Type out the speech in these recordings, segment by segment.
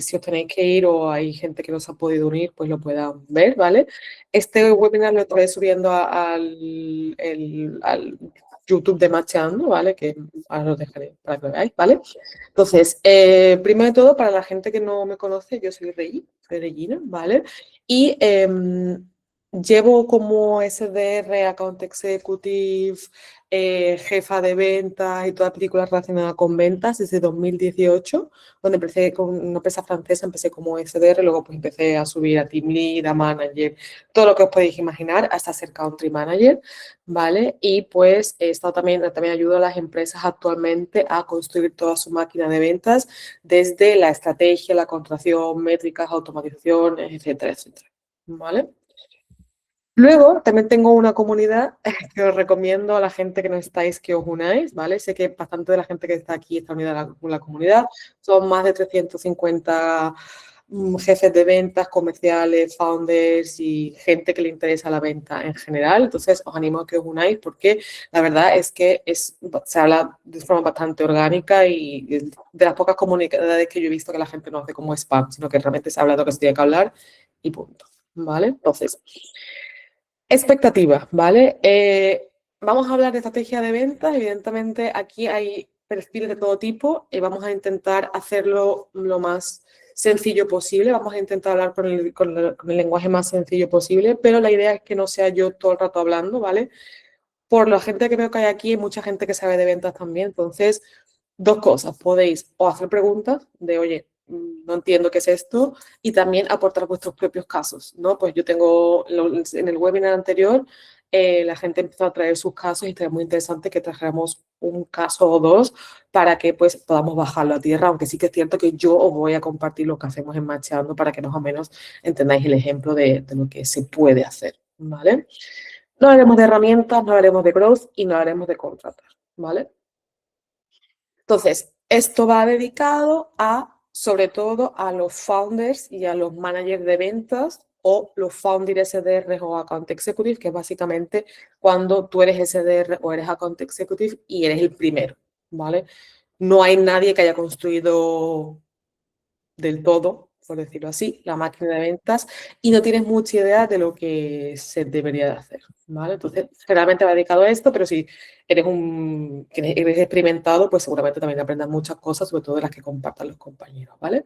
si os tenéis que ir o hay gente que no se ha podido unir, pues lo puedan ver, ¿vale? Este webinar lo estaré subiendo al YouTube de Macheando, ¿vale? Que ahora lo dejaré para que lo veáis, ¿vale? Entonces, primero de todo, para la gente que no me conoce, yo soy Regina, ¿vale? Y llevo como SDR, Account Executive, jefa de ventas y toda película relacionada con ventas desde 2018, donde empecé con una empresa francesa, empecé como SDR, luego pues empecé a subir a Team Lead, a Manager, todo lo que os podéis imaginar, hasta ser Country Manager, ¿vale? Y pues he estado también ayudo a las empresas actualmente a construir toda su máquina de ventas desde la estrategia, la contratación, métricas, automatizaciones, etcétera, etcétera, ¿vale? Luego, también tengo una comunidad que os recomiendo a la gente que no estáis que os unáis, ¿vale? Sé que bastante de la gente que está aquí está unida a la comunidad. Son más de 350 jefes de ventas, comerciales, founders y gente que le interesa la venta en general. Entonces, os animo a que os unáis porque la verdad es que se habla de forma bastante orgánica y de las pocas comunidades que yo he visto que la gente no hace como spam, sino que realmente se habla de lo que se tiene que hablar y punto, ¿vale? Entonces... Expectativas, ¿vale? Vamos a hablar de estrategia de ventas. Evidentemente, aquí hay perfiles de todo tipo y vamos a intentar hacerlo lo más sencillo posible. Vamos a intentar hablar con el lenguaje más sencillo posible, pero la idea es que no sea yo todo el rato hablando, ¿vale? Por la gente que veo que hay aquí, hay mucha gente que sabe de ventas también. Entonces, dos cosas. Podéis o hacer preguntas de, oye, no entiendo qué es esto, y también aportar vuestros propios casos, ¿no? Pues yo tengo, en el webinar anterior, la gente empezó a traer sus casos y estaría muy interesante que trajéramos un caso o dos para que pues podamos bajarlo a tierra, aunque sí que es cierto que yo os voy a compartir lo que hacemos en Macheando para que más o menos entendáis el ejemplo de lo que se puede hacer, ¿vale? No hablaremos de herramientas, no hablaremos de growth y no hablaremos de contratar, ¿vale? Entonces, esto va dedicado a, sobre todo, a los founders y a los managers de ventas o los founder SDR o Account Executive, que es básicamente cuando tú eres SDR o eres Account Executive y eres el primero, ¿vale? No hay nadie que haya construido del todo, por decirlo así, la máquina de ventas y no tienes mucha idea de lo que se debería de hacer, ¿vale? Entonces, generalmente va dedicado a esto, pero si eres experimentado, pues seguramente también aprendas muchas cosas, sobre todo de las que compartan los compañeros, ¿vale?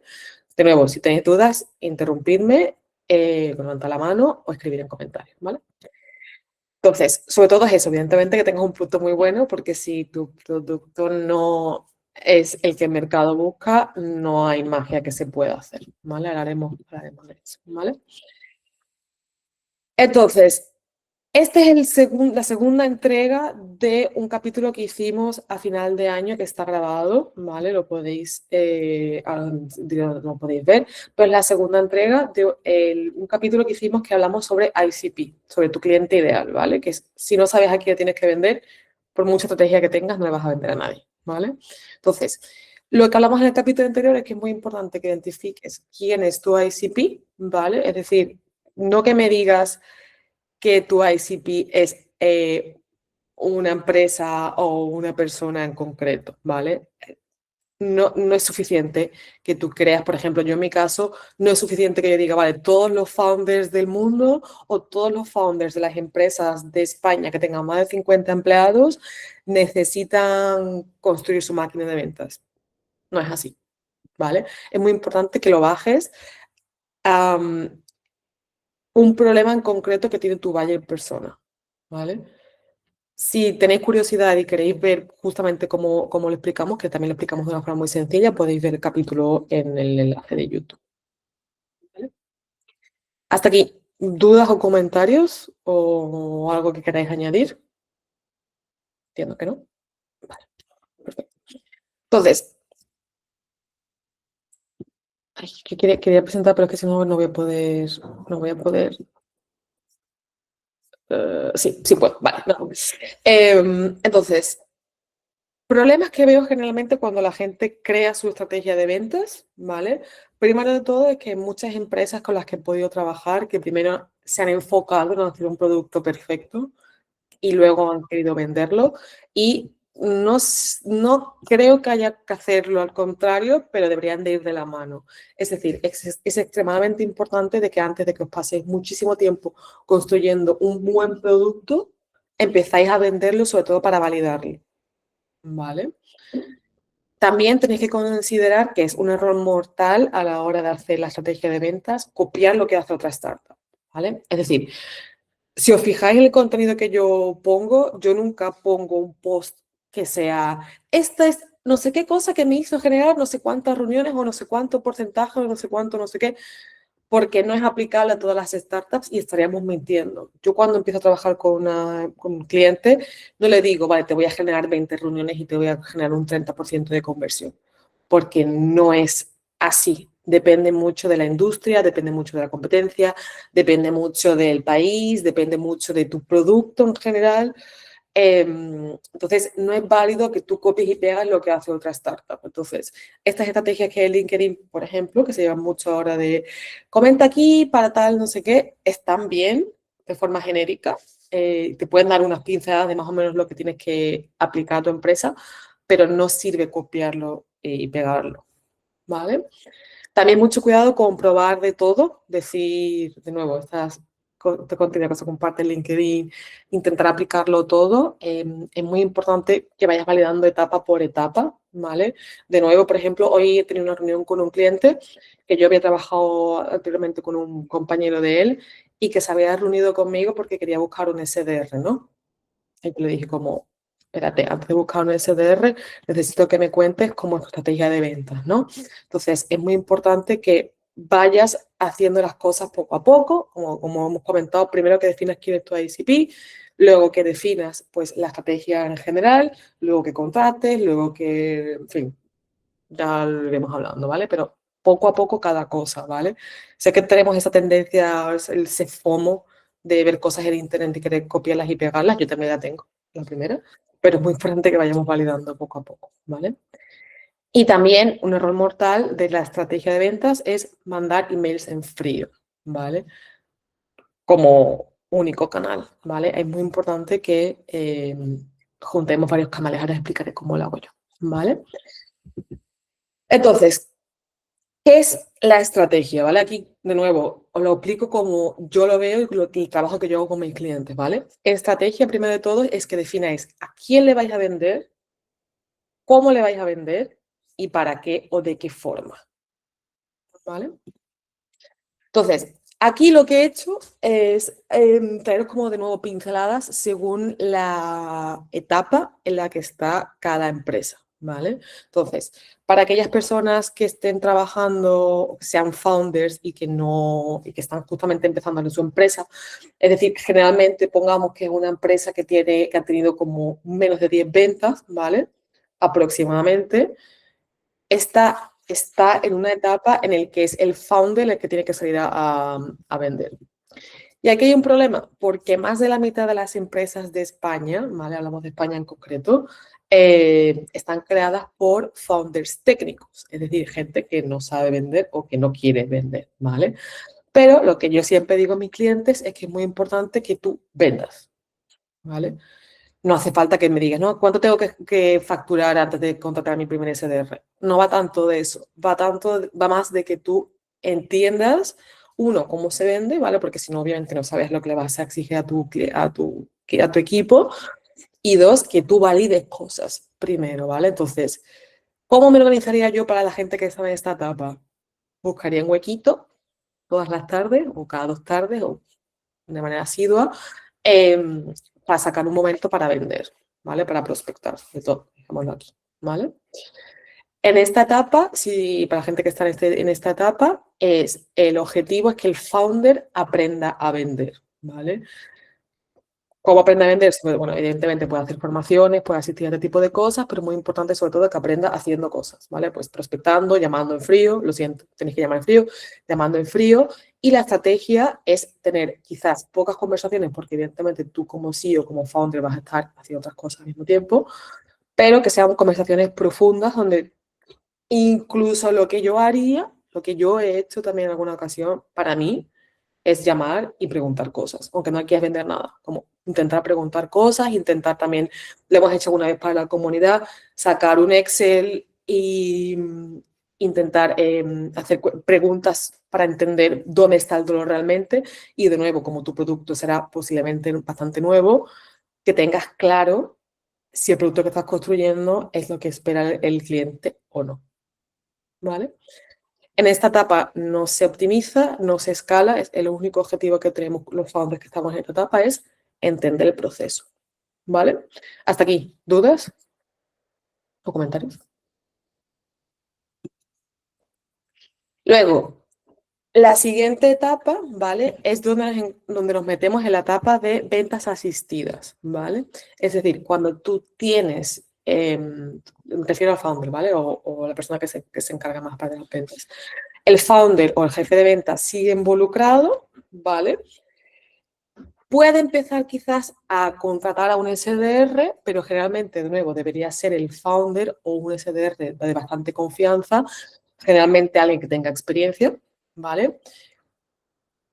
De nuevo, si tenéis dudas, interrumpidme, levantar la mano o escribir en comentarios, ¿vale? Entonces, sobre todo es eso, evidentemente que tengas un producto muy bueno, porque si tu producto no es el que el mercado busca, no hay magia que se pueda hacer, ¿vale? Hablaremos de eso, ¿vale? Entonces, esta es la segunda entrega de un capítulo que hicimos a final de año que está grabado, ¿vale? Lo podéis, lo podéis ver. Pues la segunda entrega de un capítulo que hicimos que hablamos sobre ICP, sobre tu cliente ideal, ¿vale? Que si no sabes a quién tienes que vender, por mucha estrategia que tengas, no le vas a vender a nadie, ¿vale? Entonces, lo que hablamos en el capítulo anterior es que es muy importante que identifiques quién es tu ICP, ¿vale? Es decir, no que me digas que tu ICP es una empresa o una persona en concreto, ¿vale? No es suficiente que tú creas, por ejemplo, yo en mi caso, no es suficiente que yo diga, vale, todos los founders del mundo o todos los founders de las empresas de España que tengan más de 50 empleados necesitan construir su máquina de ventas. No es así, ¿vale? Es muy importante que lo bajes a un problema en concreto que tiene tu buyer persona, ¿vale? Si tenéis curiosidad y queréis ver justamente cómo lo explicamos, que también lo explicamos de una forma muy sencilla, podéis ver el capítulo en el enlace de YouTube, ¿vale? Hasta aquí, ¿dudas o comentarios o algo que queráis añadir? Entiendo que no. Vale, perfecto. Entonces, que quería presentar, pero es que si no, no voy a poder, no voy a poder. Sí puedo, vale. No. Entonces, problemas que veo generalmente cuando la gente crea su estrategia de ventas, ¿vale? Primero de todo es que hay muchas empresas con las que he podido trabajar que primero se han enfocado en hacer un producto perfecto y luego han querido venderlo y no creo que haya que hacerlo al contrario, pero deberían de ir de la mano. Es decir, es extremadamente importante de que antes de que os paséis muchísimo tiempo construyendo un buen producto, empezáis a venderlo, sobre todo para validarlo, ¿vale? También tenéis que considerar que es un error mortal a la hora de hacer la estrategia de ventas, copiar lo que hace otra startup, ¿vale? Es decir, si os fijáis en el contenido que yo pongo, yo nunca pongo un post que sea, esta es no sé qué cosa que me hizo generar no sé cuántas reuniones o no sé cuánto porcentaje o no sé cuánto, no sé qué, porque no es aplicable a todas las startups y estaríamos mintiendo. Yo cuando empiezo a trabajar con un cliente, no le digo, vale, te voy a generar 20 reuniones y te voy a generar un 30% de conversión, porque no es así. Depende mucho de la industria, depende mucho de la competencia, depende mucho del país, depende mucho de tu producto en general. Entonces, no es válido que tú copies y pegas lo que hace otra startup. Entonces, estas estrategias que LinkedIn, por ejemplo, que se llevan mucho ahora de comenta aquí para tal, no sé qué, están bien de forma genérica. Te pueden dar unas pinceladas de más o menos lo que tienes que aplicar a tu empresa, pero no sirve copiarlo y pegarlo, ¿vale? También mucho cuidado con probar de todo, decir, de nuevo, estas contenido que se comparte en LinkedIn, intentar aplicarlo todo. Es muy importante que vayas validando etapa por etapa, ¿vale? De nuevo, por ejemplo, hoy he tenido una reunión con un cliente que yo había trabajado anteriormente con un compañero de él y que se había reunido conmigo porque quería buscar un SDR, ¿no? Y yo le dije como, espérate, antes de buscar un SDR, necesito que me cuentes cómo es tu estrategia de ventas, ¿no? Entonces, es muy importante que vayas haciendo las cosas poco a poco, como hemos comentado, primero que definas quién es tu ICP, luego que definas pues la estrategia en general, luego que contrates, luego que, en fin, ya lo iremos hablando, ¿vale? Pero poco a poco cada cosa, ¿vale? Sé que tenemos esa tendencia, ese FOMO de ver cosas en internet y querer copiarlas y pegarlas, yo también la tengo, la primera, pero es muy importante que vayamos validando poco a poco, ¿vale? Y también un error mortal de la estrategia de ventas es mandar emails en frío, ¿vale? Como único canal, ¿vale? Es muy importante que juntemos varios canales, ahora explicaré cómo lo hago yo, ¿vale? Entonces, ¿qué es la estrategia? ¿Vale? Aquí, de nuevo, os lo explico como yo lo veo y el trabajo que yo hago con mis clientes, ¿vale? Estrategia, primero de todo, es que defináis a quién le vais a vender, cómo le vais a vender y para qué o de qué forma, ¿vale? Entonces, aquí lo que he hecho es traeros como de nuevo pinceladas según la etapa en la que está cada empresa, ¿vale? Entonces, para aquellas personas que estén trabajando, que sean founders y que no, y que están justamente empezando en su empresa, es decir, generalmente pongamos que es una empresa que tiene, que ha tenido como menos de 10 ventas, ¿vale? Aproximadamente está en una etapa en la que es el founder el que tiene que salir a vender. Y aquí hay un problema, porque más de la mitad de las empresas de España, ¿vale? Hablamos de España en concreto, están creadas por founders técnicos, es decir, gente que no sabe vender o que no quiere vender, ¿vale? Pero lo que yo siempre digo a mis clientes es que es muy importante que tú vendas, ¿vale? No hace falta que me digas, ¿no? ¿Cuánto tengo que facturar antes de contratar mi primer SDR? No va tanto de eso, va más de que tú entiendas, uno, cómo se vende, ¿vale? Porque si no, obviamente no sabes lo que le vas a exigir a tu equipo. Y dos, que tú valides cosas primero, ¿vale? Entonces, ¿cómo me organizaría yo para la gente que está en esta etapa? Buscaría un huequito todas las tardes o cada 2 tardes o de manera asidua, eh, para sacar un momento para vender, ¿vale? Para prospectar, de todo, dejémoslo aquí, ¿vale? En esta etapa, si para la gente que está en esta etapa, el objetivo es que el founder aprenda a vender, ¿vale? ¿Cómo aprende a vender? Bueno, evidentemente puede hacer formaciones, puede asistir a este tipo de cosas, pero muy importante sobre todo que aprenda haciendo cosas, ¿vale? Pues prospectando, llamando en frío, lo siento, tenéis que llamar en frío, llamando en frío, y la estrategia es tener quizás pocas conversaciones, porque evidentemente tú como CEO, como founder vas a estar haciendo otras cosas al mismo tiempo, pero que sean conversaciones profundas donde incluso lo que yo haría, lo que yo he hecho también en alguna ocasión, para mí, es llamar y preguntar cosas, aunque no quieras vender nada, como intentar preguntar cosas, intentar también, lo hemos hecho una vez para la comunidad, sacar un Excel y intentar hacer preguntas para entender dónde está el dolor realmente y de nuevo, como tu producto será posiblemente bastante nuevo, que tengas claro si el producto que estás construyendo es lo que espera el cliente o no, ¿vale? En esta etapa no se optimiza, no se escala, es el único objetivo que tenemos los founders que estamos en esta etapa es entender el proceso, ¿vale? Hasta aquí, ¿dudas o comentarios? Luego, la siguiente etapa, ¿vale? Es donde nos metemos en la etapa de ventas asistidas, ¿vale? Es decir, cuando tú tienes, me refiero al founder, ¿vale? O la persona que se encarga más para las ventas. El founder o el jefe de ventas sigue involucrado, ¿vale? Puede empezar quizás a contratar a un SDR, pero generalmente, de nuevo, debería ser el founder o un SDR de bastante confianza, generalmente alguien que tenga experiencia, ¿vale?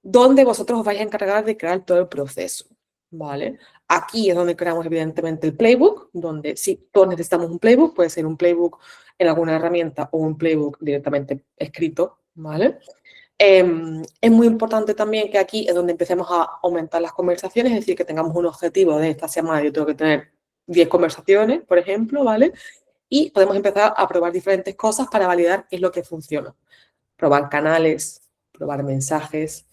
Donde vosotros os vais a encargar de crear todo el proceso, ¿vale? Aquí es donde creamos evidentemente el playbook, donde sí, todos necesitamos un playbook, puede ser un playbook en alguna herramienta o un playbook directamente escrito, ¿vale? Es muy importante también que aquí es donde empecemos a aumentar las conversaciones, es decir, que tengamos un objetivo de esta semana, yo tengo que tener 10 conversaciones, por ejemplo, ¿vale? Y podemos empezar a probar diferentes cosas para validar qué es lo que funciona. Probar canales, probar mensajes,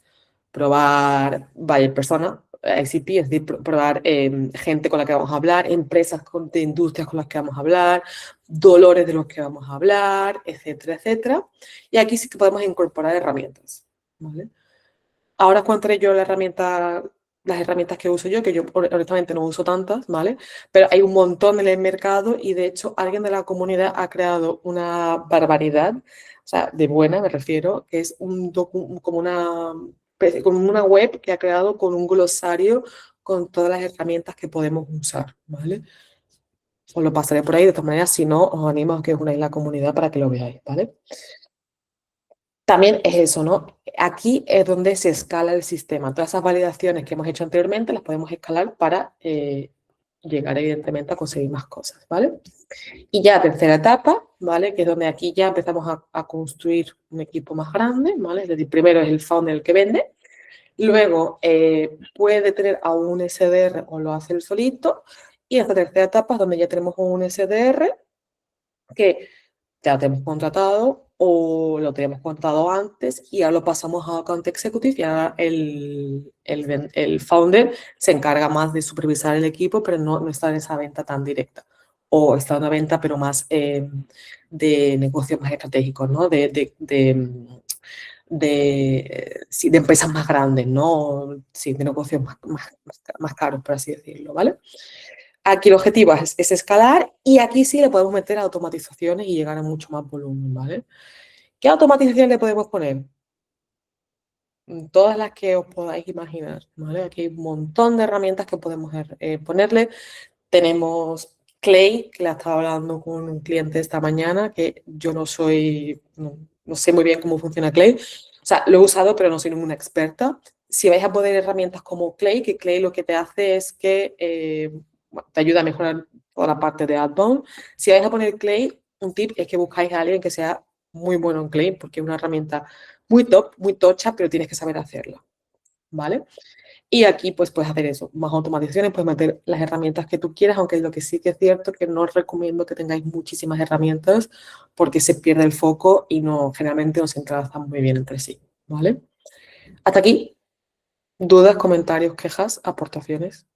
probar buyer persona, ICP, es decir, probar gente con la que vamos a hablar, empresas de industrias con las que vamos a hablar, dolores de los que vamos a hablar, etcétera, etcétera. Y aquí sí que podemos incorporar herramientas, ¿vale? Ahora os contaré yo las herramientas que uso yo, que yo honestamente no uso tantas, ¿vale? Pero hay un montón en el mercado y de hecho alguien de la comunidad ha creado una barbaridad, o sea, de buena me refiero, que es como una web que ha creado con un glosario con todas las herramientas que podemos usar, ¿vale? Os lo pasaré por ahí, de todas maneras, si no, os animo a que os unáis a la comunidad para que lo veáis, ¿vale? También es eso, ¿no? Aquí es donde se escala el sistema. Todas esas validaciones que hemos hecho anteriormente las podemos escalar para llegar, evidentemente, a conseguir más cosas, ¿vale? Y ya tercera etapa, ¿vale? Que es donde aquí ya empezamos a construir un equipo más grande, ¿vale? Es decir, primero es el founder el que vende, luego puede tener a un SDR o lo hace él solito, y esta tercera etapa es donde ya tenemos un SDR que ya lo tenemos contratado o lo teníamos contratado antes y ahora lo pasamos a Account Executive y ahora el founder se encarga más de supervisar el equipo, pero no está en esa venta tan directa. O está en una venta, pero más de negocios más estratégicos, ¿no? Sí, de empresas más grandes, ¿no? Sí, de negocios más caros, por así decirlo, ¿vale? Aquí el objetivo es escalar y aquí sí le podemos meter automatizaciones y llegar a mucho más volumen, ¿vale? ¿Qué automatización le podemos poner? Todas las que os podáis imaginar, ¿vale? Aquí hay un montón de herramientas que podemos ponerle. Tenemos Clay, que la estaba hablando con un cliente esta mañana, que yo no sé muy bien cómo funciona Clay. O sea, lo he usado, pero no soy ninguna experta. Si vais a poner herramientas como Clay, que Clay lo que te hace es que bueno, te ayuda a mejorar toda la parte de outbound. Si vais a poner Clay, un tip es que buscáis a alguien que sea muy bueno en Clay, porque es una herramienta muy top, muy tocha, pero tienes que saber hacerla, ¿vale? Y aquí pues puedes hacer eso, más automatizaciones, puedes meter las herramientas que tú quieras, aunque lo que sí que es cierto que no os recomiendo que tengáis muchísimas herramientas porque se pierde el foco y no, generalmente no se entrelazan muy bien entre sí, ¿vale? Hasta aquí, dudas, comentarios, quejas, aportaciones,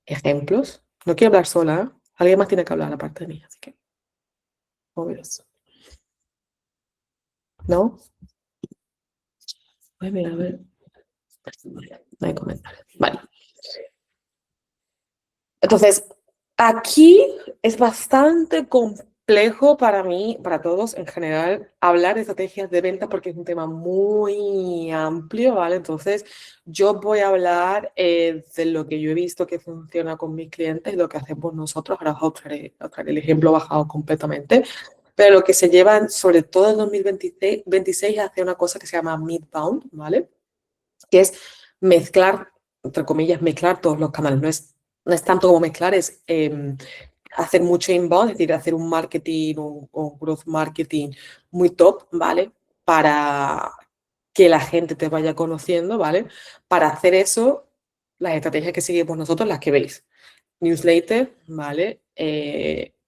ejemplos. No quiero hablar sola, ¿eh? Alguien más tiene que hablar aparte de mí, así que, moveros. ¿No? Pues mira, a ver. No hay comentarios. Vale. Entonces, aquí es bastante complejo para mí, para todos en general, hablar de estrategias de venta porque es un tema muy amplio, ¿vale? Entonces, yo voy a hablar de lo que yo he visto que funciona con mis clientes, lo que hacemos nosotros. Ahora os traeré el ejemplo bajado completamente. pero lo que se lleva, sobre todo en 2026, es hacer una cosa que se llama midbound, ¿vale? Que es mezclar, entre comillas, mezclar todos los canales. No es tanto como mezclar, es hacer mucho inbound, es decir, hacer un marketing, un growth marketing muy top, ¿vale? Para que la gente te vaya conociendo, ¿vale? Para hacer eso, las estrategias que seguimos nosotros, las que veis. Newsletter, ¿vale?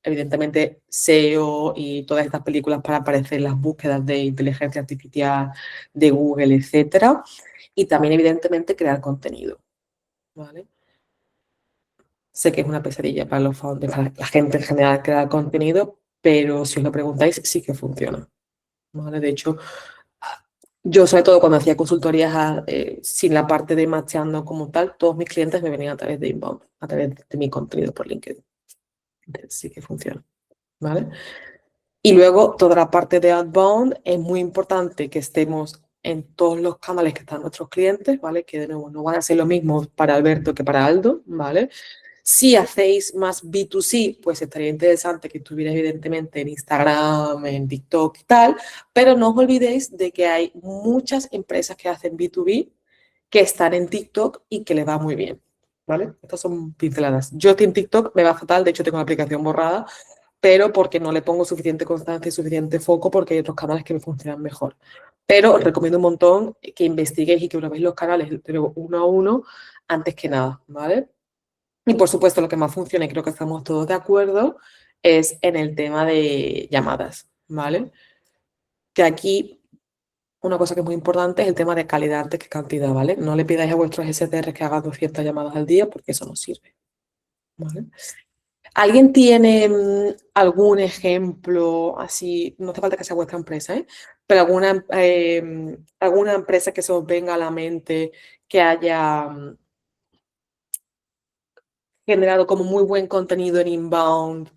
Evidentemente SEO y todas estas películas para aparecer en las búsquedas de inteligencia artificial de Google, etcétera. Y también, evidentemente, crear contenido, ¿vale? Sé que es una pesadilla para los founders, para la gente en general crear contenido, pero si os lo preguntáis, sí que funciona, ¿vale? De hecho, yo sobre todo cuando hacía consultorías sin la parte de macheando como tal, todos mis clientes me venían a través de inbound, a través de mi contenido por LinkedIn. Entonces, sí que funciona, ¿vale? Y luego toda la parte de outbound es muy importante que estemos en todos los canales que están nuestros clientes, ¿vale? Que de nuevo no van a ser lo mismo para Alberto que para Aldo, ¿vale? Si hacéis más B2C, pues estaría interesante que estuvierais evidentemente en Instagram, en TikTok y tal, pero no os olvidéis de que hay muchas empresas que hacen B2B que están en TikTok y que les va muy bien, ¿vale? Estas son pinceladas. Yo estoy en TikTok, me va fatal, de hecho tengo la aplicación borrada, pero porque no le pongo suficiente constancia y suficiente foco porque hay otros canales que me funcionan mejor. Pero os recomiendo un montón que investiguéis y que probéis los canales pero uno a uno antes que nada, ¿vale? Y por supuesto, lo que más funciona, y creo que estamos todos de acuerdo, es en el tema de llamadas, ¿vale? Que aquí una cosa que es muy importante es el tema de calidad antes que cantidad, ¿vale? No le pidáis a vuestros SDR que hagan 200 llamadas al día porque eso no sirve, ¿vale? ¿Alguien tiene algún ejemplo así, no hace falta que sea vuestra empresa, ¿eh? Pero alguna empresa que se os venga a la mente que haya generado como muy buen contenido en inbound,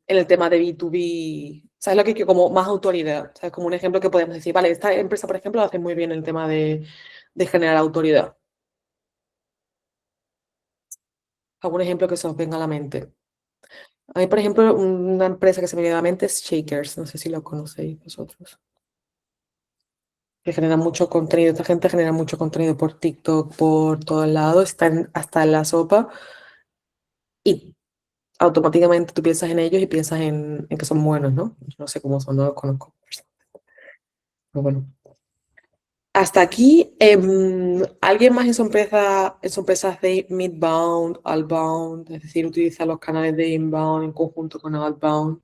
en el tema de B2B? ¿Sabes lo que quiero? Como más autoridad. ¿Sabes? Como un ejemplo que podemos decir, vale, esta empresa, por ejemplo, lo hace muy bien en el tema de generar autoridad. ¿Algún ejemplo que se os venga a la mente? A mí, por ejemplo, una empresa que se me viene a la mente es Shakers. No sé si lo conocéis vosotros. Que genera mucho contenido. Esta gente genera mucho contenido por TikTok, por todos lados. Están hasta en la sopa. Y automáticamente tú piensas en ellos y piensas en que son buenos, ¿no? Yo no sé cómo son, no los conozco. Pero bueno. Hasta aquí, ¿alguien más en su empresa hace midbound, outbound? Es decir, utiliza los canales de inbound en conjunto con outbound.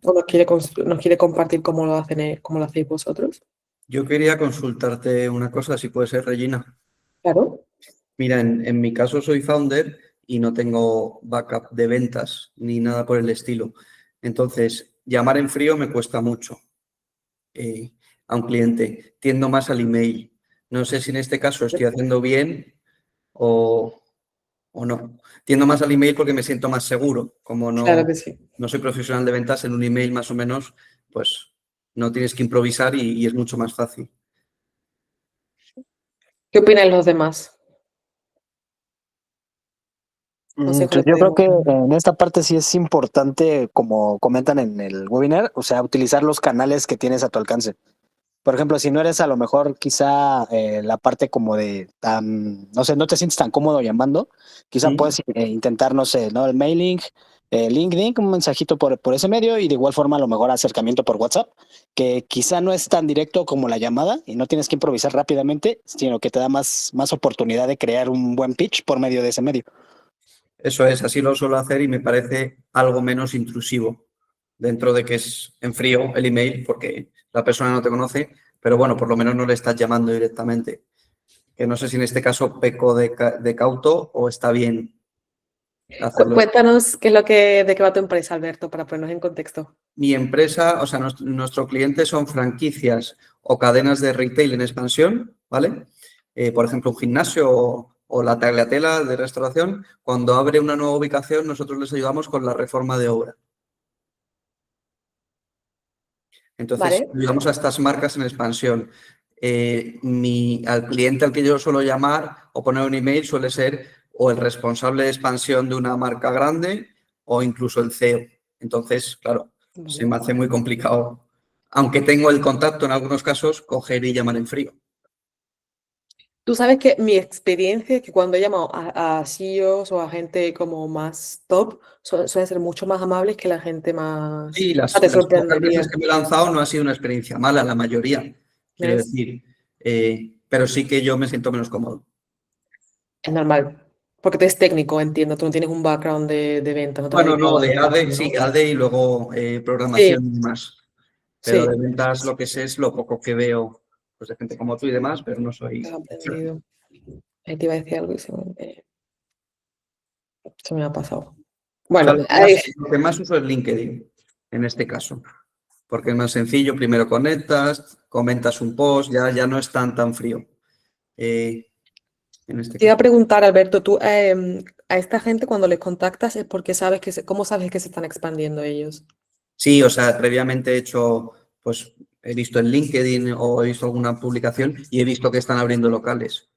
¿O nos quiere compartir cómo lo hacen, cómo lo hacéis vosotros? Yo quería consultarte una cosa, si puede ser, Regina. Claro. Mira, en mi caso soy founder y no tengo backup de ventas ni nada por el estilo. Entonces, llamar en frío me cuesta mucho a un cliente. Tiendo más al email. No sé si en este caso estoy haciendo bien o, o no. Tiendo más al email porque me siento más seguro. Como Claro no, que sí. no soy profesional de ventas, en un email más o menos, pues no tienes que improvisar y es mucho más fácil. ¿Qué opinan los demás? No sé, Pues Jorge, yo creo podemos... que en esta parte sí es importante, como comentan en el webinar, o sea, utilizar los canales que tienes a tu alcance. Por ejemplo, si no eres a lo mejor quizá la parte como de tan, no sé, no te sientes tan cómodo llamando, quizá ¿Mm? puedes intentar, no sé, ¿no? El mailing, LinkedIn, un mensajito por ese medio y de igual forma a lo mejor acercamiento por WhatsApp, que quizá no es tan directo como la llamada y no tienes que improvisar rápidamente, sino que te da más oportunidad de crear un buen pitch por medio de ese medio. Eso es, así lo suelo hacer y me parece algo menos intrusivo, dentro de que es en frío el email porque la persona no te conoce, pero bueno, por lo menos no le estás llamando directamente. Que no sé si en este caso peco de cauto o está bien hacerlo. Cuéntanos qué es de qué va tu empresa, Alberto, para ponernos en contexto. Mi empresa, o sea, nuestro cliente son franquicias o cadenas de retail en expansión, ¿vale? Por ejemplo, un gimnasio o la tagliatela de restauración. Cuando abre una nueva ubicación, nosotros les ayudamos con la reforma de obra. Entonces, ¿Vale? ayudamos a estas marcas en expansión. Al cliente al que yo suelo llamar o poner un email suele ser o el responsable de expansión de una marca grande o incluso el CEO. Entonces, claro, se me hace muy complicado. Aunque tengo el contacto en algunos casos, coger y llamar en frío. Tú sabes que mi experiencia es que cuando he llamado a CEOs o a gente como más top, suelen ser mucho más amables que la gente más... Sí, Te las pocas veces sorprendería, que me he lanzado no ha sido una experiencia mala, la mayoría, quiero ¿ves? decir. Pero sí que yo me siento menos cómodo. Es normal, porque tú eres técnico, entiendo, tú no tienes un background de venta, no te has Bueno, dedicado no, a de ventas, ADE, ¿no? sí, ADE y luego Sí, programación y demás. Pero de sí, ventas lo que sé es lo poco que veo pues, de gente como tú y demás, pero no has soy... aprendido. Ahí te iba a decir algo y se me ha pasado. O sea, Bueno, lo que más uso es LinkedIn, en este caso, porque es más sencillo, primero conectas, comentas un post, ya no es tan frío. En este te iba a caso. preguntar, Alberto, tú a esta gente cuando les contactas es porque sabes ¿cómo sabes que se están expandiendo ellos? Sí, o sea, previamente he hecho, pues he visto en LinkedIn o he visto alguna publicación y he visto que están abriendo locales.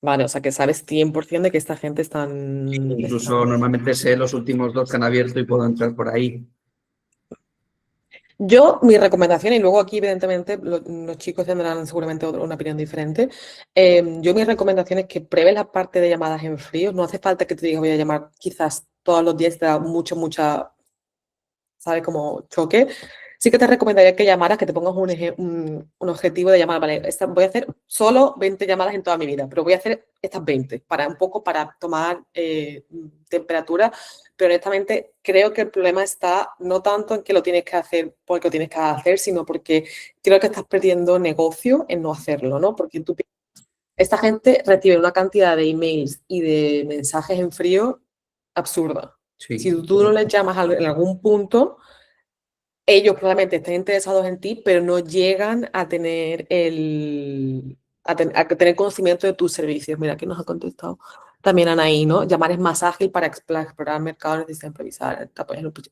Vale, o sea que sabes 100% de que esta gente Incluso normalmente sé los últimos 2 que han abierto y puedo entrar por ahí. Yo, mi recomendación, y luego aquí evidentemente los chicos tendrán seguramente una opinión diferente, yo mi recomendación es que pruebes la parte de llamadas en frío, no hace falta que te diga voy a llamar quizás todos los días, te da mucha, ¿sabes? Como choque. Sí que te recomendaría que llamaras, que te pongas un objetivo de llamar, vale, voy a hacer solo 20 llamadas en toda mi vida, pero voy a hacer estas 20 para un poco para tomar temperatura, pero honestamente creo que el problema está no tanto en que lo tienes que hacer porque lo tienes que hacer, sino porque creo que estás perdiendo negocio en no hacerlo, ¿no? Porque esta gente recibe una cantidad de emails y de mensajes en frío absurda. Si Sí, tú no les llamas en algún punto, ellos probablemente estén interesados en ti, pero no llegan a tener a tener conocimiento de tus servicios. Mira, aquí nos ha contestado también Anaí, ¿no? Llamar es más ágil para explorar mercados, necesitas improvisar.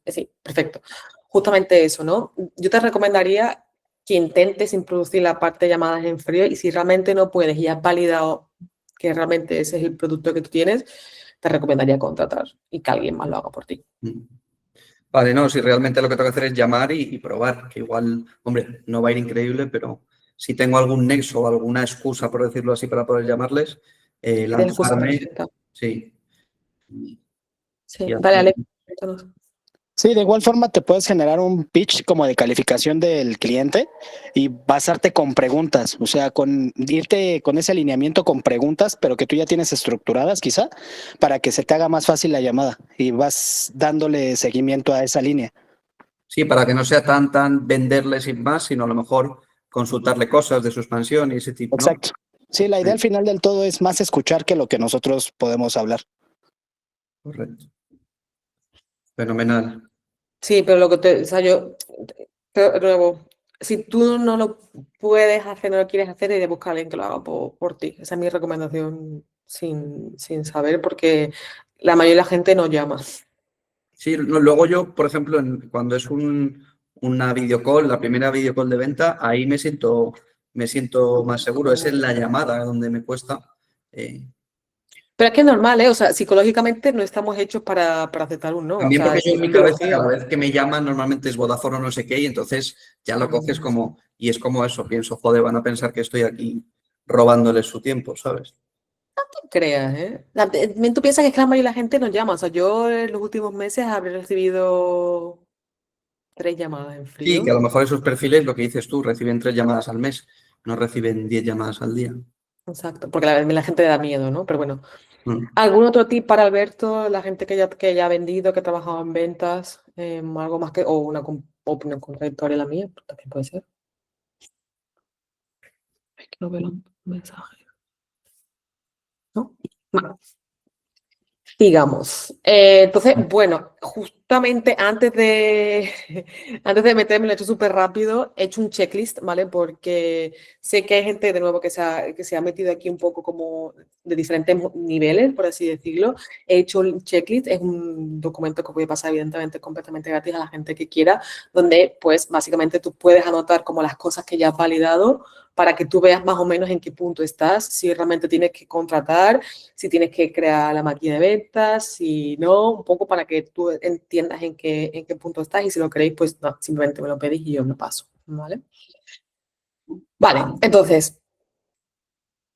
Sí, perfecto. Justamente eso, ¿no? Yo te recomendaría que intentes introducir la parte de llamadas en frío y si realmente no puedes y has validado que realmente ese es el producto que tú tienes, te recomendaría contratar y que alguien más lo haga por ti. mm. Vale, no, si realmente lo que tengo que hacer es llamar y probar, que igual, hombre, no va a ir increíble, pero si tengo algún nexo o alguna excusa, por decirlo así, para poder llamarles, Tienes la excusa lanzarme, perfecta. sí, y Sí, dale, hacer. Ale. Cuéntanos. Sí, de igual forma te puedes generar un pitch como de calificación del cliente y basarte con preguntas, o sea, con irte con ese alineamiento con preguntas, pero que tú ya tienes estructuradas quizá, para que se te haga más fácil la llamada y vas dándole seguimiento a esa línea. Sí, para que no sea tan venderle sin más, sino a lo mejor consultarle cosas de su expansión y ese tipo, ¿no? Exacto. Sí, la idea al final del todo es más escuchar que lo que nosotros podemos hablar. Correcto. Fenomenal. Sí, pero lo que o sea, de nuevo, si tú no lo puedes hacer, no lo quieres hacer, hay que buscar a alguien que lo haga por ti. Esa es mi recomendación sin saber, porque la mayoría de la gente no llama. Sí, luego yo, por ejemplo, cuando es una videocall, la primera videocall de venta, ahí me siento más seguro. Es en la llamada donde me cuesta. eh, Pero es que es normal, ¿eh? O sea, psicológicamente no estamos hechos para aceptar un no. O También sea, porque es yo en mi cabeza, biología. cada vez que me llaman, normalmente es Vodafone o no sé qué, y entonces ya lo coges como, y es como eso, pienso, joder, van a pensar que estoy aquí robándoles su tiempo, ¿sabes? Creas, ¿eh? También tú piensas que es que la mayoría de la gente nos llama. O sea, yo en los últimos meses habré recibido 3 llamadas en Sí, que a frío. lo mejor esos perfiles, lo que dices tú, reciben 3 llamadas al mes, no reciben 10 llamadas al día. Exacto, porque la gente le da miedo, ¿no? Pero bueno. Mm. ¿Algún otro tip para Alberto? La gente que ya ha vendido, que ha trabajado en ventas, algo más o una opinión contradictoria a la mía, pues también puede ser. Es que no veo los mensajes, ¿no? Vale. Sigamos. Entonces, bueno, justamente antes de meterme, lo he hecho súper rápido, he hecho un checklist, ¿vale? Porque sé que hay gente, de nuevo, que se ha metido aquí un poco como de diferentes niveles, por así decirlo. He hecho un checklist, es un documento que voy a pasar, evidentemente, completamente gratis a la gente que quiera, donde, pues, básicamente tú puedes anotar como las cosas que ya has validado para que tú veas más o menos en qué punto estás, si realmente tienes que contratar, si tienes que crear la máquina de ventas, si no, un poco para que tú entiendas entiendas en qué punto estás y si lo queréis, pues no, simplemente me lo pedís y yo me paso, ¿vale? Vale, entonces,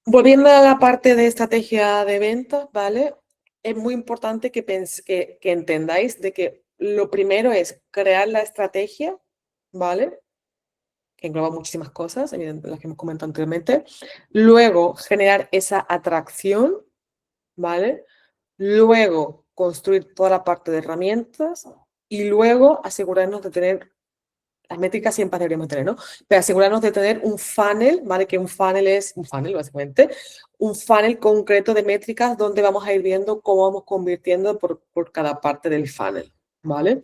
volviendo a la parte de estrategia de ventas, ¿vale? Es muy importante que entendáis de que lo primero es crear la estrategia, ¿vale? Que engloba muchísimas cosas, evidentemente, las que hemos comentado anteriormente. Luego, generar esa atracción, ¿vale? Luego, construir toda la parte de herramientas y luego asegurarnos de tener, las métricas siempre deberíamos tener, ¿no? Pero asegurarnos de tener un funnel, ¿vale? Que un funnel es un funnel, básicamente, un funnel concreto de métricas donde vamos a ir viendo cómo vamos convirtiendo por cada parte del funnel, ¿vale?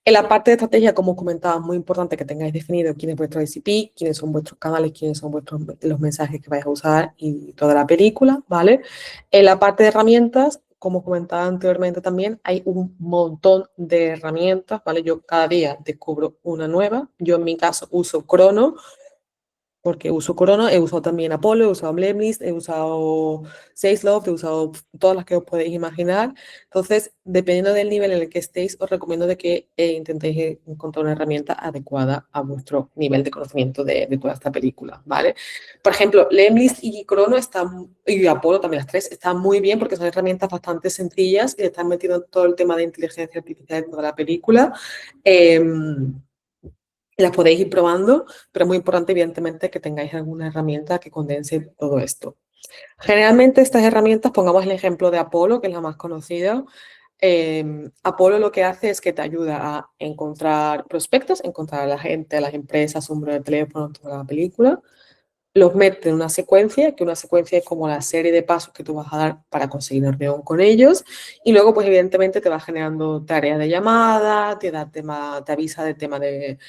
En la parte de estrategia, como comentaba, es muy importante que tengáis definido quién es vuestro ICP, quiénes son vuestros canales, quiénes son los mensajes que vais a usar y toda la película, ¿vale? En la parte de herramientas, como comentaba anteriormente también, hay un montón de herramientas, ¿vale? Yo cada día descubro una nueva. Yo en mi caso uso Crono, porque uso Corona, he usado también Apollo, he usado Blemlist, he usado Salesloft, he usado todas las que os podéis imaginar. Entonces, dependiendo del nivel en el que estéis, os recomiendo de que intentéis encontrar una herramienta adecuada a vuestro nivel de conocimiento de toda esta película, ¿vale? Por ejemplo, Blemlist y Crono están, y Apollo también las tres, están muy bien porque son herramientas bastante sencillas y están metiendo todo el tema de inteligencia artificial en toda la película. Las podéis ir probando, pero es muy importante, evidentemente, que tengáis alguna herramienta que condense todo esto. Generalmente estas herramientas, pongamos el ejemplo de Apollo, que es la más conocida. Apollo lo que hace es que te ayuda a encontrar prospectos, encontrar a la gente, a las empresas, un número de teléfono, toda la película. Los mete en una secuencia, que una secuencia es como la serie de pasos que tú vas a dar para conseguir una reunión con ellos. Y luego, pues evidentemente, te va generando tareas de llamada, te avisa del tema de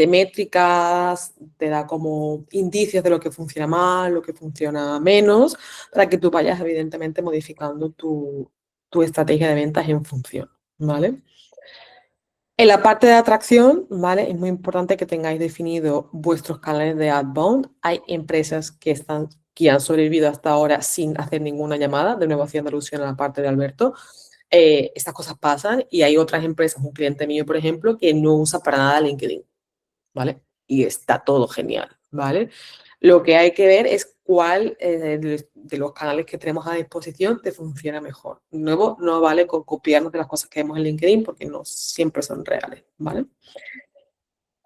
métricas, te da como indicios de lo que funciona mal, lo que funciona menos, para que tú vayas, evidentemente, modificando tu estrategia de ventas en función, ¿vale? En la parte de atracción, ¿vale? Es muy importante que tengáis definido vuestros canales de outbound. Hay empresas que han sobrevivido hasta ahora sin hacer ninguna llamada, de nuevo haciendo alusión a la parte de Alberto. Estas cosas pasan y hay otras empresas, un cliente mío, por ejemplo, que no usa para nada LinkedIn, ¿vale? Y está todo genial, ¿vale? Lo que hay que ver es cuál de los canales que tenemos a disposición te funciona mejor. De nuevo, no vale con copiarnos de las cosas que vemos en LinkedIn porque no siempre son reales, ¿vale?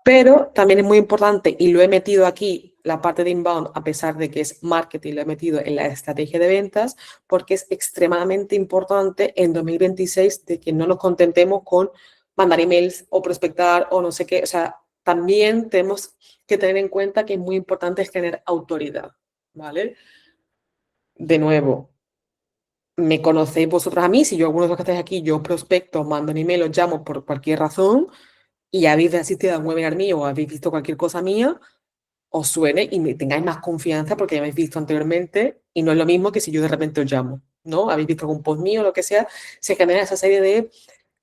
Pero también es muy importante, y lo he metido aquí, la parte de inbound, a pesar de que es marketing, lo he metido en la estrategia de ventas, porque es extremadamente importante en 2026 de que no nos contentemos con mandar emails o prospectar o no sé qué. O sea, también tenemos que tener en cuenta que es muy importante tener autoridad, ¿vale? De nuevo, me conocéis vosotros a mí, si yo, algunos de los que estáis aquí, yo prospecto, mando un email, os llamo por cualquier razón, y habéis asistido a un webinar mío o habéis visto cualquier cosa mía, os suene y me tengáis más confianza porque ya me habéis visto anteriormente y no es lo mismo que si yo de repente os llamo, ¿no? Habéis visto algún post mío o lo que sea, se genera esa serie de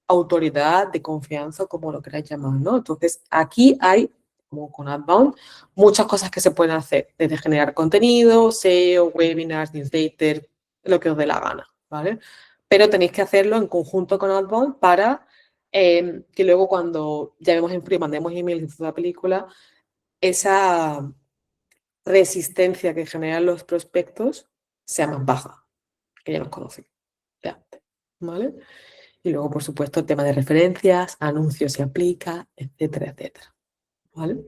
autoridad, de confianza, como lo queráis llamar, ¿no? Entonces, aquí hay, como con Outbound, muchas cosas que se pueden hacer, desde generar contenido, SEO, webinars, newsletter, lo que os dé la gana, ¿vale? Pero tenéis que hacerlo en conjunto con Outbound para que luego cuando llamemos en frío, mandemos emails de toda la película, esa resistencia que generan los prospectos sea más baja, que ya nos conocen de antes, ¿vale? Y luego, por supuesto, el tema de referencias, anuncios se aplica, etcétera, etcétera, ¿vale?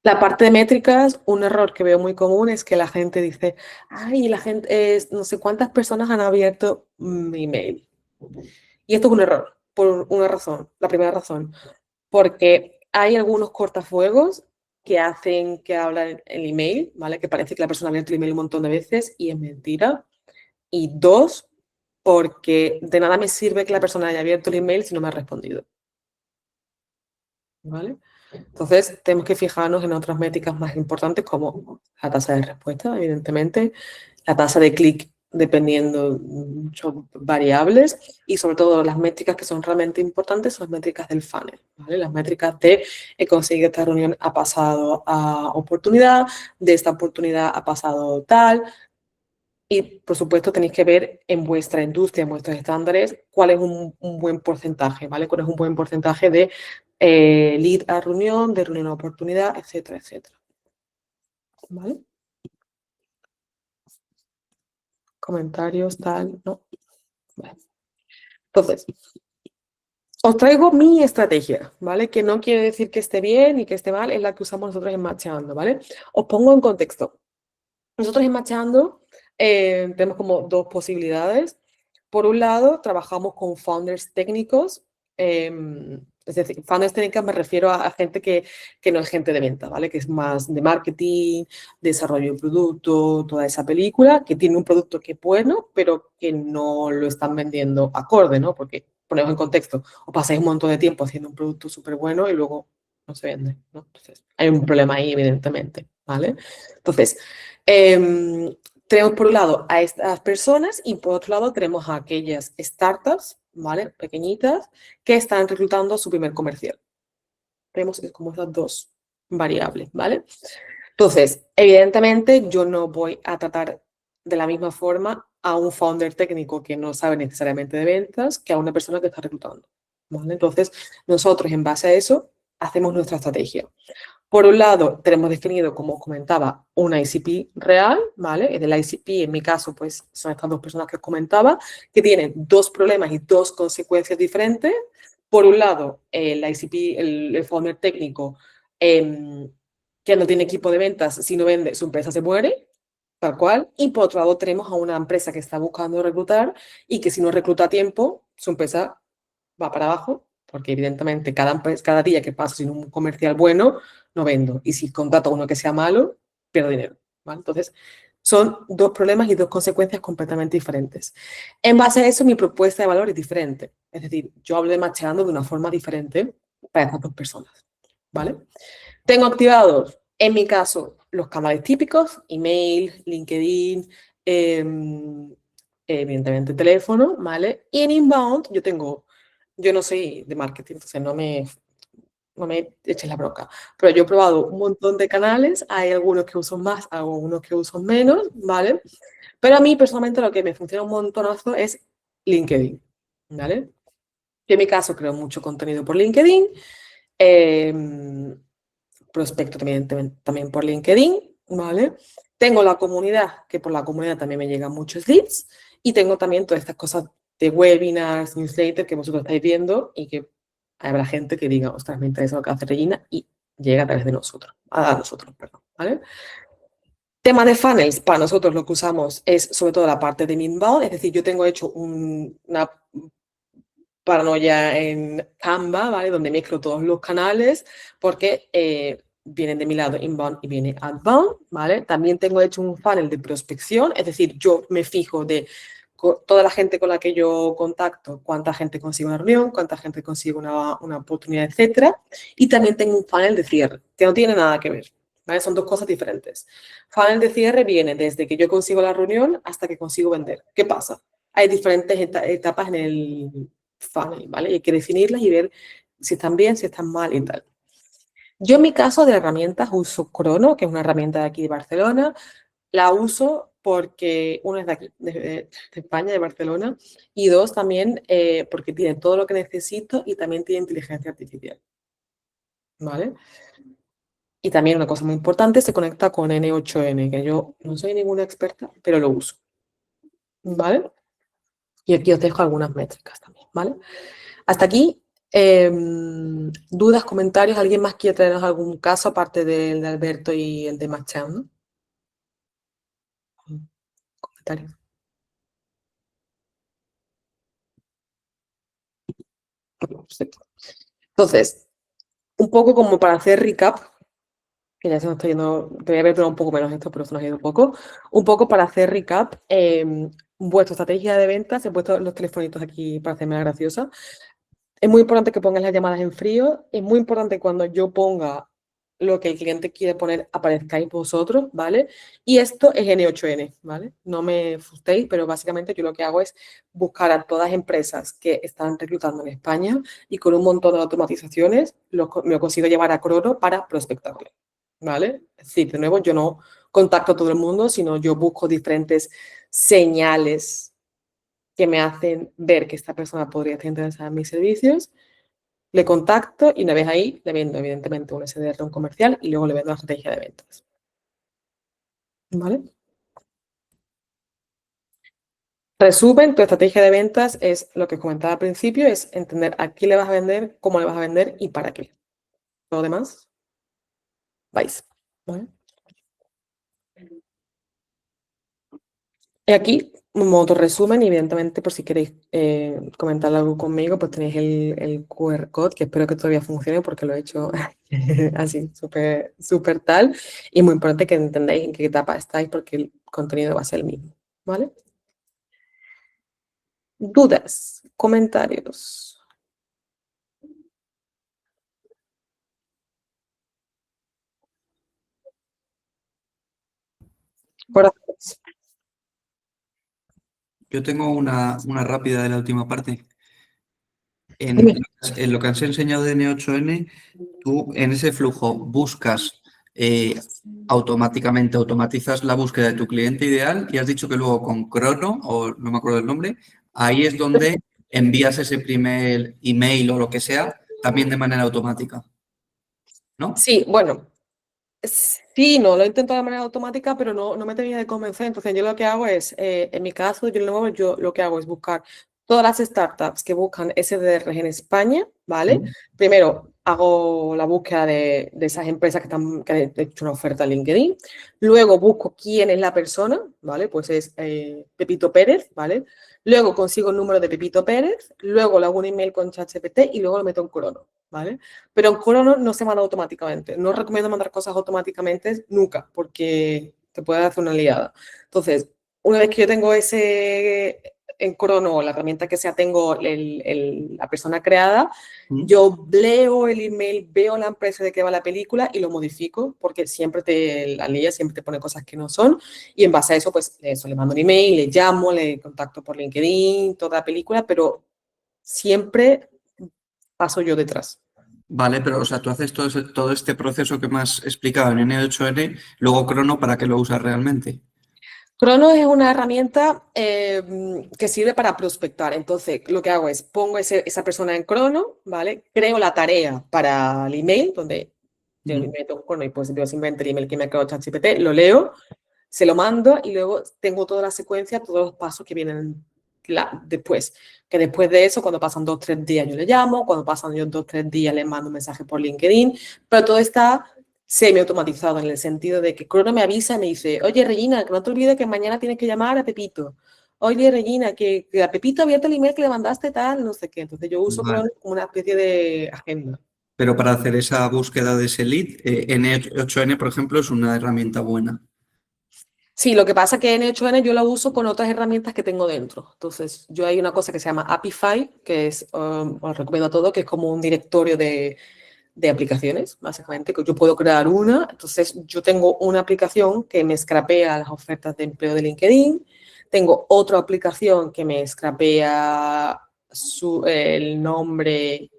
La parte de métricas, un error que veo muy común es que la gente dice, ay, la gente, no sé cuántas personas han abierto mi email. Y esto es un error, por una razón, la primera razón, porque hay algunos cortafuegos que hacen que hablan el email, ¿vale? Que parece que la persona ha abierto el email un montón de veces y es mentira. Y dos, porque de nada me sirve que la persona haya abierto el email si no me ha respondido, ¿vale? Entonces, tenemos que fijarnos en otras métricas más importantes como la tasa de respuesta, evidentemente, la tasa de clic dependiendo muchas variables y sobre todo las métricas que son realmente importantes son las métricas del funnel, ¿vale? Las métricas de conseguir esta reunión ha pasado a oportunidad, de esta oportunidad ha pasado tal Y, por supuesto, tenéis que ver en vuestra industria, en vuestros estándares, cuál es un buen porcentaje, ¿vale? Cuál es un buen porcentaje de lead a reunión, de reunión a oportunidad, etcétera, etcétera. ¿Vale? Comentarios, tal, ¿no? Vale. Entonces, os traigo mi estrategia, ¿vale? Que no quiere decir que esté bien ni que esté mal, es la que usamos nosotros en Matchando, ¿vale? Os pongo en contexto. Nosotros en Matchando tenemos como dos posibilidades. Por un lado, trabajamos con founders técnicos, es decir, founders técnicos me refiero a gente que no es gente de venta, ¿vale? Que es más de marketing, desarrollo de producto, toda esa película, que tiene un producto que es bueno, pero que no lo están vendiendo acorde, ¿no? Porque, ponemos en contexto, os pasáis un montón de tiempo haciendo un producto súper bueno y luego no se vende, ¿no? Entonces, hay un problema ahí, evidentemente, ¿vale? Entonces, tenemos por un lado a estas personas y por otro lado tenemos a aquellas startups, ¿vale? Pequeñitas, que están reclutando a su primer comercial. Tenemos como esas dos variables, ¿vale? Entonces, evidentemente yo no voy a tratar de la misma forma a un founder técnico que no sabe necesariamente de ventas que a una persona que está reclutando, ¿vale? Entonces, nosotros en base a eso hacemos nuestra estrategia. Por un lado, tenemos definido, como os comentaba, una ICP real, ¿vale? El ICP, en mi caso, pues son estas dos personas que os comentaba, que tienen dos problemas y dos consecuencias diferentes. Por un lado, el ICP, el founder técnico, que no tiene equipo de ventas, si no vende, su empresa se muere, tal cual. Y por otro lado, tenemos a una empresa que está buscando reclutar y que si no recluta a tiempo, su empresa va para abajo, porque evidentemente cada día que pasa sin un comercial bueno, no vendo. Y si contrato a uno que sea malo, pierdo dinero, ¿vale? Entonces, son dos problemas y dos consecuencias completamente diferentes. En base a eso, mi propuesta de valor es diferente. Es decir, yo hablo de macheando de una forma diferente para estas dos personas, ¿vale? Tengo activados, en mi caso, los canales típicos, email, LinkedIn, evidentemente teléfono, ¿vale? Y en inbound yo no soy de marketing, entonces no me eches la bronca, pero yo he probado un montón de canales, hay algunos que uso más, algunos que uso menos, ¿vale? Pero a mí personalmente lo que me funciona un montonazo es LinkedIn, ¿vale? Yo en mi caso creo mucho contenido por LinkedIn, prospecto también por LinkedIn, ¿vale? Tengo la comunidad, que por la comunidad también me llegan muchos leads, y tengo también todas estas cosas de webinars, newsletters que vosotros estáis viendo y que habrá gente que diga, ostras, me interesa lo que hace Regina y llega a través de nosotros, perdón, ¿vale? Tema de funnels, para nosotros lo que usamos es sobre todo la parte de inbound, es decir, yo tengo hecho una paranoia en Canva, ¿vale? Donde mezclo todos los canales porque vienen de mi lado inbound y viene outbound, ¿vale? También tengo hecho un funnel de prospección, es decir, yo me fijo de toda la gente con la que yo contacto, cuánta gente consigue una reunión, cuánta gente consigue una oportunidad, etcétera. Y también tengo un funnel de cierre, que no tiene nada que ver, ¿vale? Son dos cosas diferentes. Funnel de cierre viene desde que yo consigo la reunión hasta que consigo vender. ¿Qué pasa? Hay diferentes etapas en el funnel, ¿vale? Y hay que definirlas y ver si están bien, si están mal y tal. Yo en mi caso de herramientas uso Crono, que es una herramienta de aquí de Barcelona. La uso porque, uno es de aquí, de España, de Barcelona, y dos también porque tiene todo lo que necesito y también tiene inteligencia artificial, ¿vale? Y también una cosa muy importante, se conecta con N8N, que yo no soy ninguna experta, pero lo uso, ¿vale? Y aquí os dejo algunas métricas también, ¿vale? Hasta aquí, dudas, comentarios. ¿Alguien más quiere traernos algún caso aparte del de Alberto y el de Machado? Comentarios. Perfecto. Entonces, un poco como para hacer recap, que ya se nos está yendo, debería haber durado un poco menos esto, pero se nos ha ido un poco para hacer recap, vuestra estrategia de ventas, he puesto los telefonitos aquí para hacerme la graciosa. Es muy importante que pongas las llamadas en frío. Es muy importante cuando yo ponga lo que el cliente quiere poner, aparezcáis vosotros, ¿vale? Y esto es N8N, ¿vale? No me asustéis, pero básicamente yo lo que hago es buscar a todas las empresas que están reclutando en España y con un montón de automatizaciones me lo consigo llevar a Crono para prospectarle, ¿vale? Es decir, de nuevo, yo no contacto a todo el mundo, sino yo busco diferentes señales que me hacen ver que esta persona podría estar interesada en mis servicios, le contacto y una vez ahí le vendo evidentemente un SDR, un comercial y luego le vendo la estrategia de ventas. ¿Vale? Resumen, tu estrategia de ventas es lo que comentaba al principio, es entender a quién le vas a vender, cómo le vas a vender y para qué. Todo lo demás, vais. ¿Vale? Y aquí, un modo resumen, y evidentemente, por si queréis comentar algo conmigo, pues tenéis el QR code, que espero que todavía funcione porque lo he hecho así, súper súper tal. Y muy importante que entendáis en qué etapa estáis porque el contenido va a ser el mismo. ¿Vale? ¿Dudas? ¿Comentarios? Corazones. Yo tengo una rápida de la última parte. Dime. En lo que has enseñado de N8N, tú en ese flujo buscas automáticamente, automatizas la búsqueda de tu cliente ideal y has dicho que luego con Crono, o no me acuerdo el nombre, ahí es donde envías ese primer email o lo que sea, también de manera automática, ¿no? Sí, bueno, sí, no, lo intento de manera automática, pero no me termina de convencer. Entonces, yo lo que hago es, en mi caso, yo lo que hago es buscar todas las startups que buscan SDRs en España, ¿vale? Mm. Primero, hago la búsqueda de esas empresas que han hecho una oferta en LinkedIn. Luego, busco quién es la persona, ¿vale? Pues es Pepito Pérez, ¿vale? Luego, consigo el número de Pepito Pérez. Luego, le hago un email con ChatGPT y luego lo meto en Crono, ¿vale? Pero en Crono no se manda automáticamente. No recomiendo mandar cosas automáticamente nunca, porque te puede hacer una liada. Entonces, una vez que yo tengo ese en Crono, la herramienta que sea, tengo la persona creada, Mm. yo leo el email, veo la empresa de qué va la película y lo modifico, porque siempre la lía, siempre te pone cosas que no son. Y en base a eso, pues eso, le mando un email, le llamo, le contacto por LinkedIn, toda la película, pero siempre paso yo detrás. Vale, pero o sea, tú haces todo este proceso que me has explicado en N8N, luego Crono, ¿para qué lo usas realmente? Crono es una herramienta que sirve para prospectar. Entonces, lo que hago es pongo esa persona en Crono, ¿vale? Creo la tarea para el email, donde yo me Mm. meto en Crono y pues veo simplemente el email que me ha creado ChatGPT, lo leo, se lo mando y luego tengo toda la secuencia, todos los pasos que vienen después. Que después de eso, cuando pasan 2 o 3 días, yo le llamo, cuando pasan 2 o 3 días, le mando un mensaje por LinkedIn, pero todo está semi-automatizado en el sentido de que Crono me avisa y me dice, oye, Regina, que no te olvides que mañana tienes que llamar a Pepito. Oye, Regina, que a Pepito ha abierto el email que le mandaste tal, no sé qué. Entonces yo uso Vale. Crono como una especie de agenda. Pero para hacer esa búsqueda de ese lead, N8N, por ejemplo, es una herramienta buena. Sí, lo que pasa es que N8N yo la uso con otras herramientas que tengo dentro. Entonces, yo hay una cosa que se llama Apify, que es, os recomiendo a todo, que es como un directorio de aplicaciones, básicamente, que yo puedo crear una. Entonces, yo tengo una aplicación que me scrapea las ofertas de empleo de LinkedIn. Tengo otra aplicación que me scrapea el nombre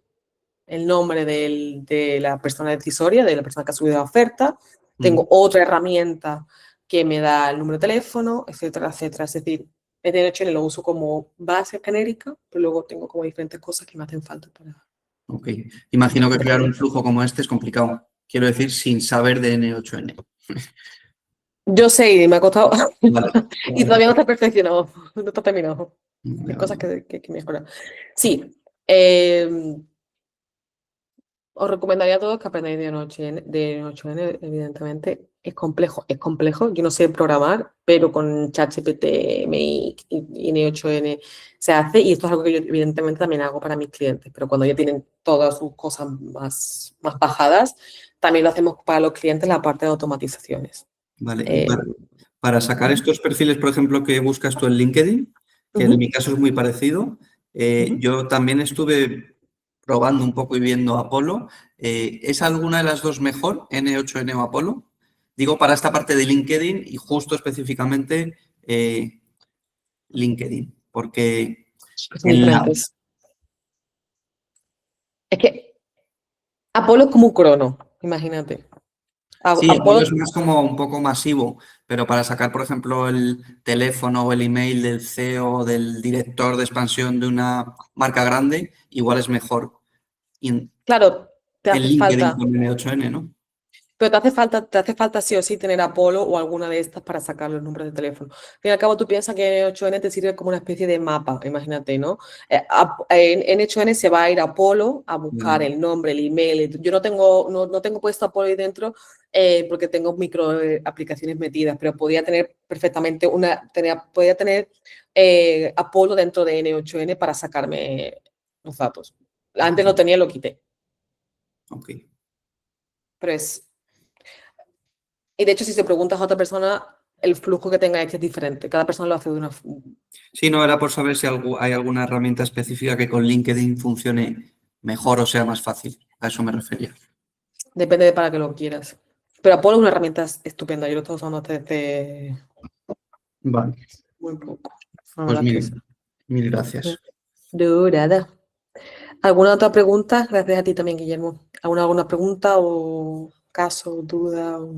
de la persona decisoria, de la persona que ha subido la oferta. Mm. Tengo otra herramienta que me da el número de teléfono, etcétera, etcétera. Es decir, de hecho lo uso como base genérica, pero luego tengo como diferentes cosas que me hacen falta para... Ok. Imagino que crear un flujo como este es complicado. Quiero decir, sin saber de N8N. Yo sé, y me ha costado, Vale. y todavía no está perfeccionado, no está terminado. Hay Vale, cosas vale. que mejorar. Sí, eh, os recomendaría a todos que aprendáis de 8N, evidentemente. Es complejo. Yo no sé programar, pero con ChatGPT, Make y N8N se hace. Y esto es algo que yo, evidentemente, también hago para mis clientes. Pero cuando ya tienen todas sus cosas más bajadas, también lo hacemos para los clientes la parte de automatizaciones. Vale. Y Eh, para sacar estos perfiles, por ejemplo, que buscas tú en LinkedIn, que en ujú, mi caso es muy parecido, ujú. yo también estuve probando un poco y viendo Apollo. ¿Es alguna de las dos mejor, N8N o Apollo? Digo, para esta parte de LinkedIn y justo específicamente LinkedIn, porque Son en la... diferentes. Es que Apolo es como un crono, imagínate. Sí, Apolo Apolo, es más como un poco masivo, pero para sacar, por ejemplo, el teléfono o el email del CEO, del director de expansión de una marca grande, igual es mejor claro, te en hace LinkedIn falta. con N8N, ¿no? Pero te hace falta sí o sí tener Apolo o alguna de estas para sacar los números de teléfono. Al fin y al cabo, tú piensas que N8N te sirve como una especie de mapa, imagínate, ¿no? En N8N se va a ir a Apolo a buscar Vale. el nombre, el email. Yo no tengo puesto Apolo ahí dentro porque tengo micro aplicaciones metidas, pero podía tener perfectamente podía tener Apolo dentro de N8N para sacarme los datos. Antes lo tenía y lo quité, Ok. pero es. Y de hecho, si se preguntas a otra persona, el flujo que tenga es diferente. Cada persona lo hace de una. Sí, no, era por saber si hay alguna herramienta específica que con LinkedIn funcione mejor o sea más fácil. A eso me refería. Depende de para qué lo quieras. Pero Apollo es una herramienta estupenda. Yo lo estoy usando desde Vale, muy poco. La pues verdad que sí. mil gracias. Durada. ¿Alguna otra pregunta? Gracias a ti también, Guillermo. ¿Alguna pregunta o caso, duda o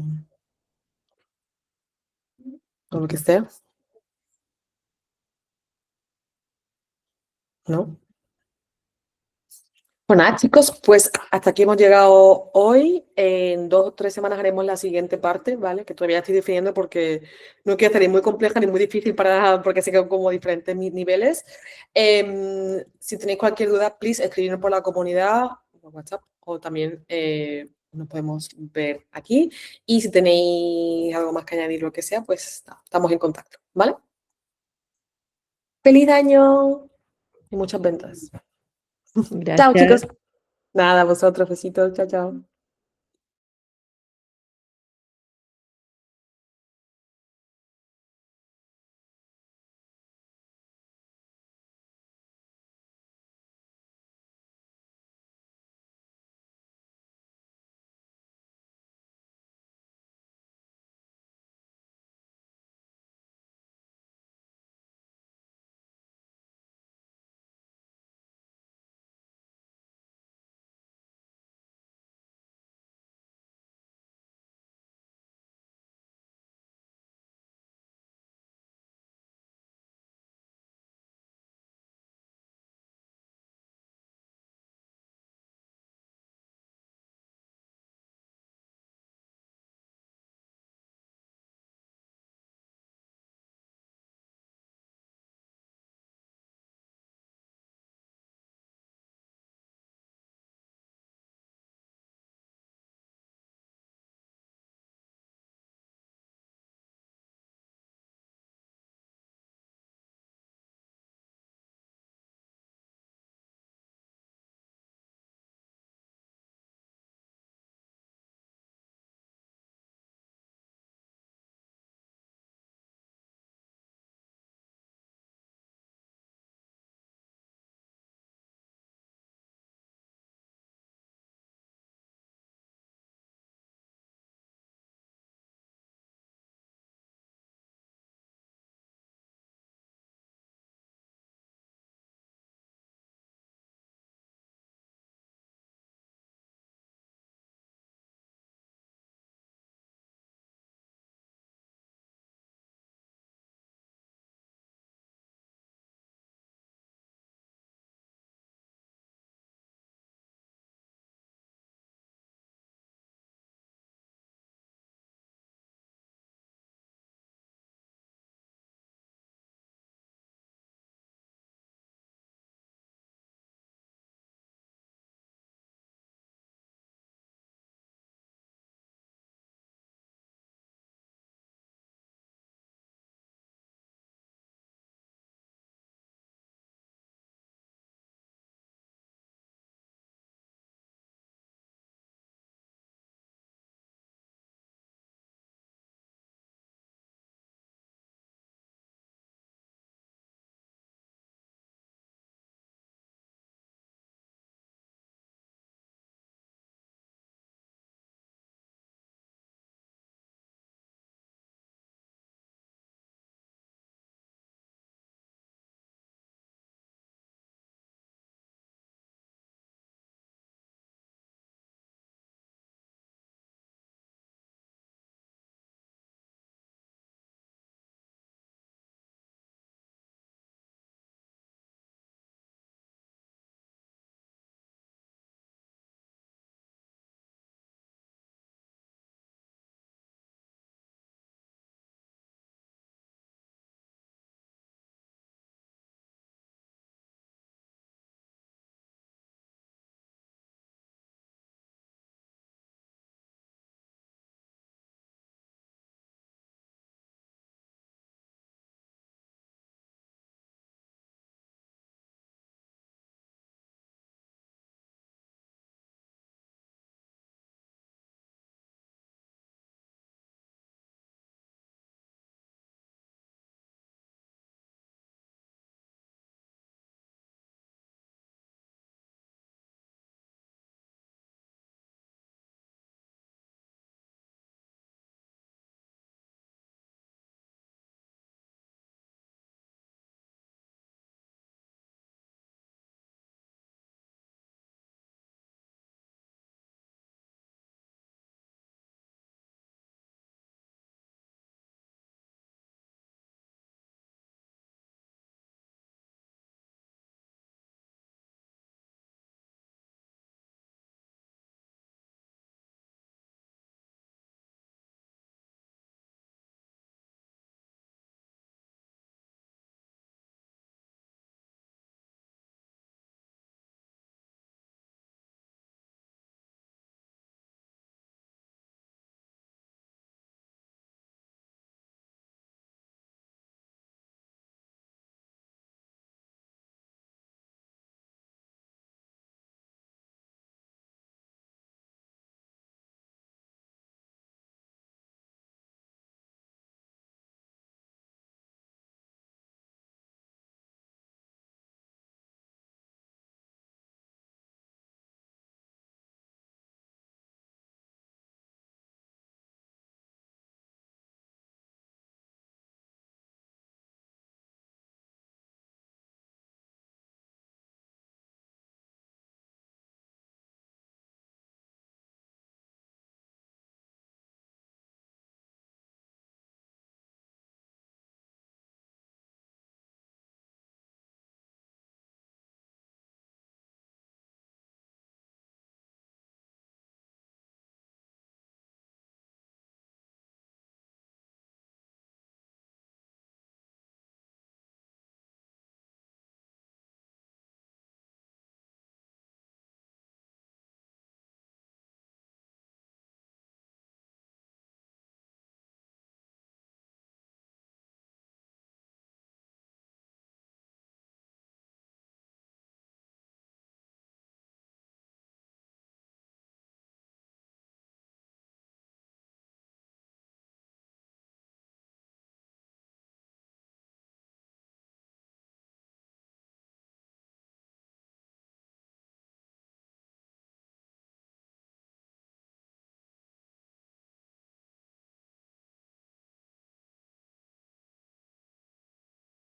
lo que sea? ¿No? Pues nada, chicos, pues hasta aquí hemos llegado hoy. En 2 o 3 semanas haremos la siguiente parte, ¿vale? Que todavía estoy definiendo porque no quiero hacer ni muy compleja ni muy difícil porque se quedan como diferentes niveles. Si tenéis cualquier duda, please, escribidnos por la comunidad, por WhatsApp, o también nos podemos ver aquí. Y si tenéis algo más que añadir, lo que sea, pues estamos en contacto, ¿vale? ¡Feliz año! Y muchas ventas. Chao, Gracias. chicos. Nada, vosotros, besitos. Chao, chao.